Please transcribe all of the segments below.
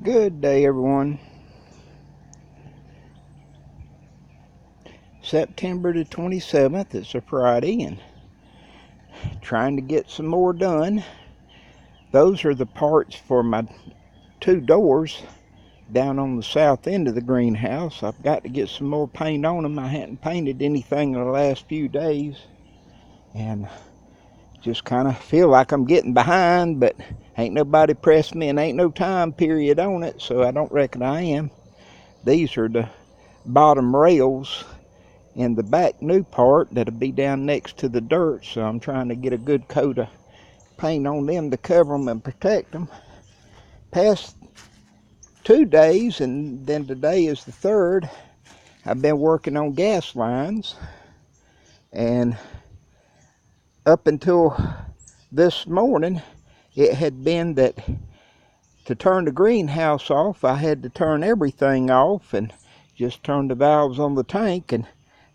Good day, everyone. September the 27th, it's a Friday, and trying to get some more done. Those are the parts for my two doors down on the south end of the greenhouse. I've got to get some more paint on them. I hadn't painted anything in the last few days, and just kind of feel like I'm getting behind, but ain't nobody pressed me and ain't no time period on it, so I don't reckon I am. These are the bottom rails in the back new part that'll be down next to the dirt, so I'm trying to get a good coat of paint on them to cover them and protect them. Past 2 days, and then today is the third, I've been working on gas lines, and up until this morning it had been that to turn the greenhouse off I had to turn everything off and just turn the valves on the tank, and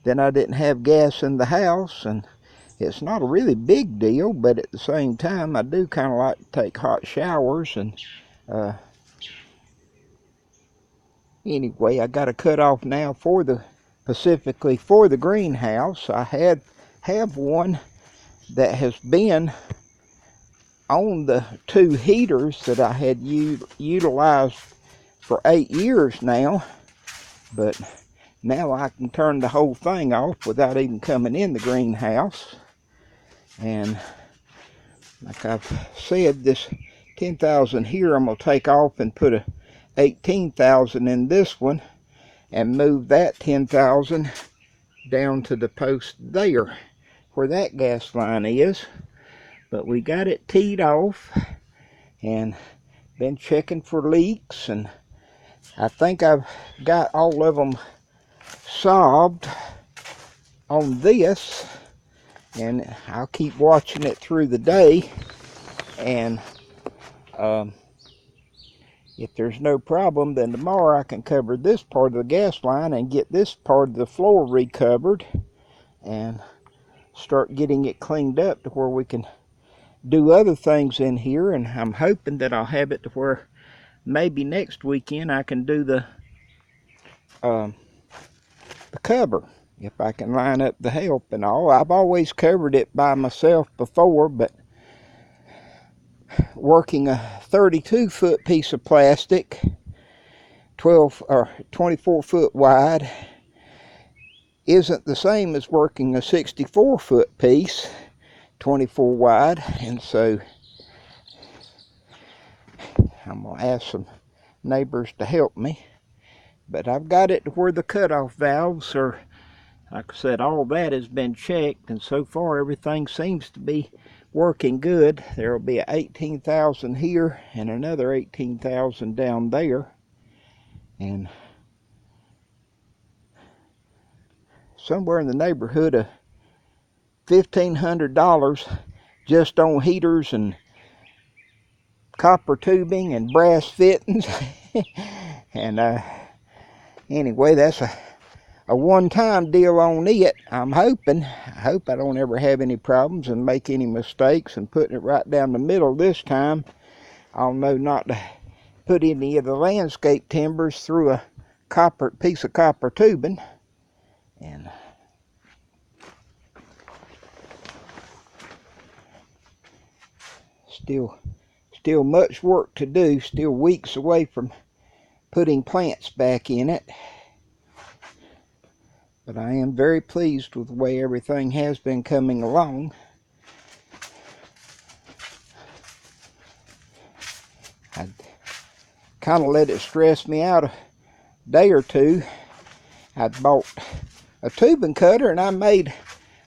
then I didn't have gas in the house. And it's not a really big deal, but at the same time I do kind of like to take hot showers, and anyway, I got to cut off now for specifically for the greenhouse. I have one that has been on the two heaters that I had utilized for 8 years now, but now I can turn the whole thing off without even coming in the greenhouse. And like I've said, this 10,000 here I'm going to take off and put a 18,000 in this one and move that 10,000 down to the post there where that gas line is. But we got it teed off and been checking for leaks, and I think I've got all of them solved on this, and I'll keep watching it through the day, and if there's no problem, then tomorrow I can cover this part of the gas line and get this part of the floor recovered and start getting it cleaned up to where we can do other things in here. And I'm hoping that I'll have it to where maybe next weekend I can do the cover, if I can line up the help and all. I've always covered it by myself before, but working a 32-foot piece of plastic, 12 or 24-foot wide, isn't the same as working a 64-foot piece, 24 wide. And so I'm going to ask some neighbors to help me. But I've got it to where the cutoff valves are, like I said, all that has been checked, and so far everything seems to be working good. There will be 18,000 here and another 18,000 down there, and somewhere in the neighborhood of $1,500 just on heaters and copper tubing and brass fittings. And anyway, that's a one-time deal on it. I hope I don't ever have any problems and make any mistakes and putting it right down the middle this time. I'll know not to put any of the landscape timbers through a piece of copper tubing. And still much work to do, still weeks away from putting plants back in it. But I am very pleased with the way everything has been coming along. I kind of let it stress me out a day or two. I bought a tubing cutter and I made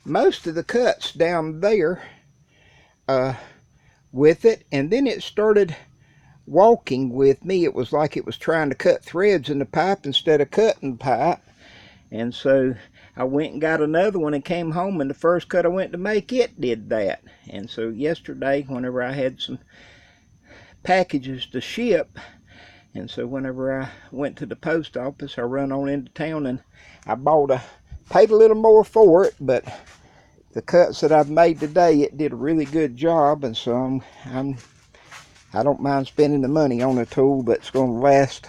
most of the cuts down there with it, and then it started walking with me. It was like it was trying to cut threads in the pipe instead of cutting the pipe. And so I went and got another one and came home, and the first cut I went to make, it did that. And so yesterday, whenever I had some packages to ship, and so whenever I went to the post office, I run on into town and I paid a little more for it, but the cuts that I've made today, it did a really good job. And so I don't mind spending the money on a tool that's going to last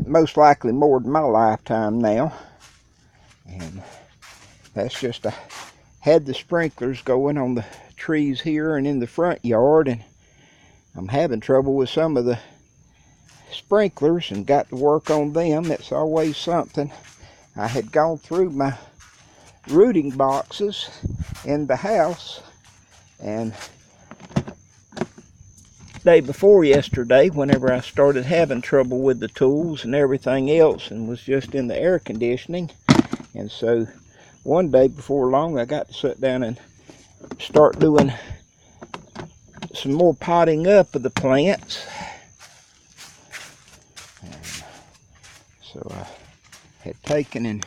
most likely more than my lifetime now. And that's just, I had the sprinklers going on the trees here and in the front yard, and I'm having trouble with some of the sprinklers and got to work on them. It's always something. I had gone through my rooting boxes in the house, and day before yesterday, whenever I started having trouble with the tools and everything else, and was just in the air conditioning, and so one day before long I got to sit down and start doing some more potting up of the plants. And so I had taken and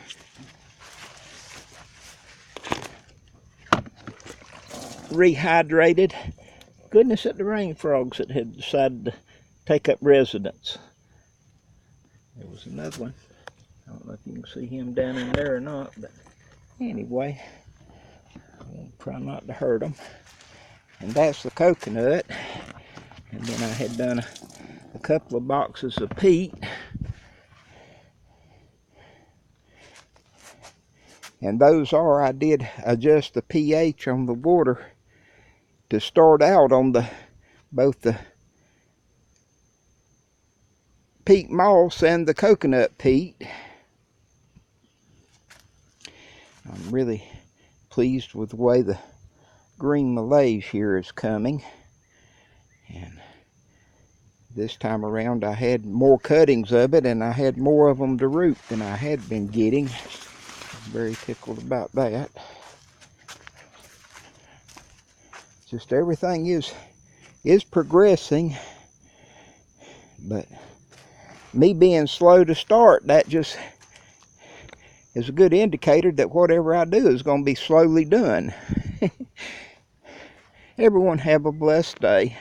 rehydrated. Goodness, at the rain frogs that had decided to take up residence. There was another one. I don't know if you can see him down in there or not, but anyway, I'll try not to hurt them. And that's the coconut. And then I had done a couple of boxes of peat. And those are, I did adjust the pH on the water to start out on both the peat moss and the coconut peat. I'm really pleased with the way the green malaise here is coming. And this time around I had more cuttings of it, and I had more of them to root than I had been getting. I'm very tickled about that. Just everything is progressing, but me being slow to start, that just is a good indicator that whatever I do is going to be slowly done. Everyone have a blessed day.